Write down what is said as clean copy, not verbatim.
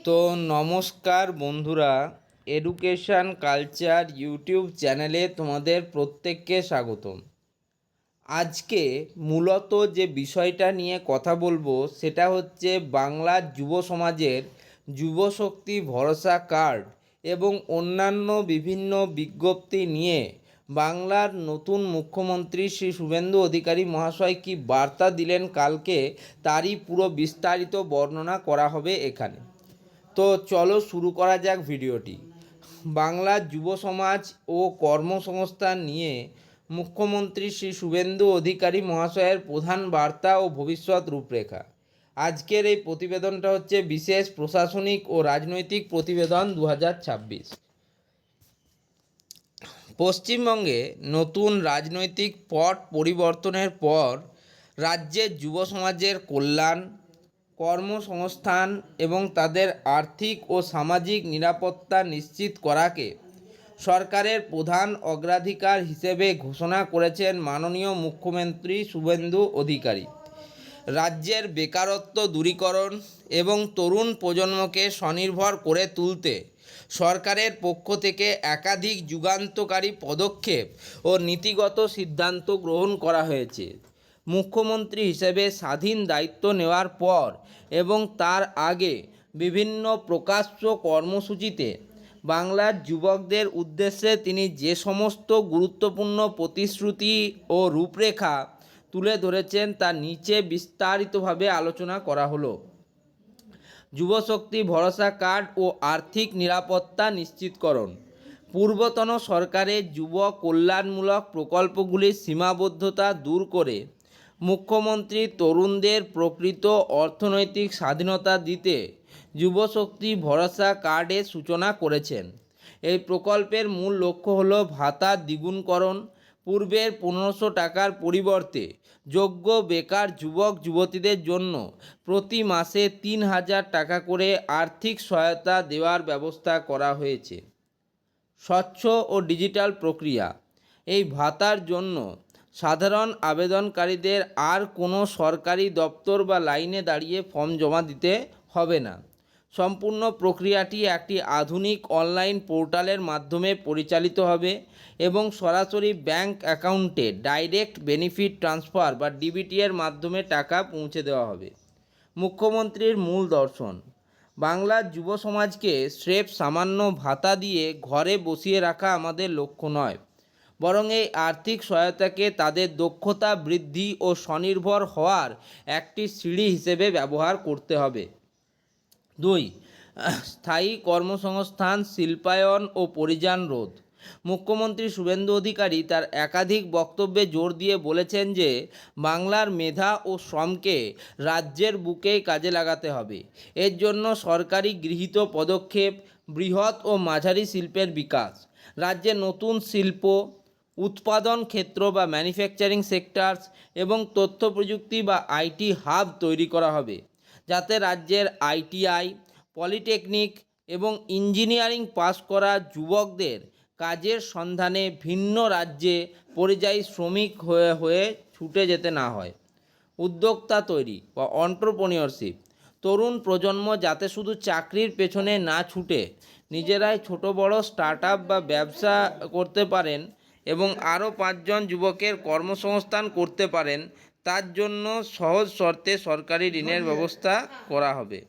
তো নমস্কার বন্ধুরা, এডুকেশান কালচার ইউটিউব চ্যানেলে তোমাদের প্রত্যেককে স্বাগতম। আজকে মূলত যে বিষয়টা নিয়ে কথা বলবো সেটা হচ্ছে বাংলার যুব সমাজের যুবশক্তি ভরসা কার্ড এবং অন্যান্য বিভিন্ন বিজ্ঞপ্তি নিয়ে বাংলার নতুন মুখ্যমন্ত্রী শ্রী শুভেন্দু অধিকারী মহাশয় কি বার্তা দিলেন কালকে, তারই পুরো বিস্তারিত বর্ণনা করা হবে এখানে। তো চলো শুরু করা যাক ভিডিওটি। বাংলার যুব সমাজ ও কর্মসংস্থান নিয়ে মুখ্যমন্ত্রী শ্রী শুভেন্দু অধিকারী মহাশয়ের প্রধান বার্তা ও ভবিষ্যৎ রূপরেখা। আজকের এই প্রতিবেদনটা হচ্ছে বিশেষ প্রশাসনিক ও রাজনৈতিক প্রতিবেদন 2026। পশ্চিমবঙ্গে নতুন রাজনৈতিক পট পরিবর্তনের পর রাজ্যের যুব সমাজের কল্যাণ, কর্মসংস্থান এবং তাদের আর্থিক ও সামাজিক নিরাপত্তা নিশ্চিত করাকে সরকারের প্রধান অগ্রাধিকার হিসেবে ঘোষণা করেছেন মাননীয় মুখ্যমন্ত্রী শুভেন্দু অধিকারী। রাজ্যের বেকারত্ব দূরীকরণ এবং তরুণ প্রজন্মকে স্বনির্ভর করে তুলতে সরকারের পক্ষ থেকে একাধিক যুগান্তকারী পদক্ষেপ ও নীতিগত সিদ্ধান্ত গ্রহণ করা হয়েছে। মুখ্যমন্ত্রী হিসেবে স্বাধীন দায়িত্ব নেওয়ার পর এবং তার আগে বিভিন্ন প্রকাশ্য কর্মসূচিতে বাংলার যুবকদের উদ্দেশ্যে তিনি যে সমস্ত গুরুত্বপূর্ণ প্রতিশ্রুতি ও রূপরেখা তুলে ধরেছেন তা নিচে বিস্তারিতভাবে আলোচনা করা হলো। যুবশক্তি ভরসা কার্ড ও আর্থিক নিরাপত্তা নিশ্চিতকরণ। পূর্বতন সরকারের যুব কল্যাণমূলক প্রকল্পগুলির সীমাবদ্ধতা দূর করে মুখ্যমন্ত্রী তরুণদের প্রকৃত অর্থনৈতিক স্বাধীনতা দিতে যুবশক্তি ভরসা কার্ডের সূচনা করেছেন। এই প্রকল্পের মূল লক্ষ্য হল ভাতা দ্বিগুণকরণ। পূর্বের 1500 টাকার পরিবর্তে যোগ্য বেকার যুবক যুবতীদের জন্য প্রতি মাসে 3000 টাকা করে আর্থিক সহায়তা দেওয়ার ব্যবস্থা করা হয়েছে। স্বচ্ছ ও ডিজিটাল প্রক্রিয়া। এই ভাতার জন্য সাধারণ আবেদনকারীদের আর কোনো সরকারি দপ্তর বা লাইনে দাঁড়িয়ে ফর্ম জমা দিতে হবে না। সম্পূর্ণ প্রক্রিয়াটি একটি আধুনিক অনলাইন পোর্টালের মাধ্যমে পরিচালিত হবে এবং সরাসরি ব্যাংক অ্যাকাউন্টে ডাইরেক্ট বেনিফিট ট্রান্সফার বা ডিবিটি এর মাধ্যমে টাকা পৌঁছে দেওয়া হবে। মুখ্যমন্ত্রীর মূল দর্শন: বাংলার যুব সমাজকে স্রেফ সামান্য ভাতা দিয়ে ঘরে বসিয়ে রাখা আমাদের লক্ষ্য নয়, বরং এই আর্থিক সহায়তাকে তাদের দক্ষতা বৃদ্ধি ও স্বনির্ভর হওয়ার একটি সিঁড়ি হিসেবে ব্যবহার করতে হবে। 2. স্থায়ী কর্মসংস্থান, শিল্পায়ন ও পরিযান রোধ। মুখ্যমন্ত্রী শুভেন্দু অধিকারী তার একাধিক বক্তব্যে জোর দিয়ে বলেছেন যে বাংলার মেধা ও শ্রমকে রাজ্যের বুকেই কাজে লাগাতে হবে। এর জন্য সরকারি গৃহীত পদক্ষেপ বৃহৎ ও মাঝারি শিল্পের বিকাশ, রাজ্যে নতুন শিল্প উৎপাদন ক্ষেত্র বা ম্যানুফ্যাকচারিং সেক্টরস এবং তথ্য প্রযুক্তি বা আইটি হাব তৈরি করা হবে, যাতে রাজ্যের আইটিআই, পলিটেকনিক এবং ইঞ্জিনিয়ারিং পাস করা যুবকদের কাজের সন্ধানে ভিন্ন রাজ্যে পরিযায়ী শ্রমিক হয়ে ছুটে যেতে না হয়। উদ্যোক্তা তৈরি বা অন্ট্রপ্রেনিয়রশিপ। তরুণ প্রজন্ম যাতে শুধু চাকরির পেছনে না ছুটে নিজেরাই ছোট বড় স্টার্টআপ বা ব্যবসা করতে পারেন এবং আরও 5 জন যুবকের কর্মসংস্থান করতে পারেন, তার জন্য সহজ শর্তে সরকারি ঋণের ব্যবস্থা করা হবে।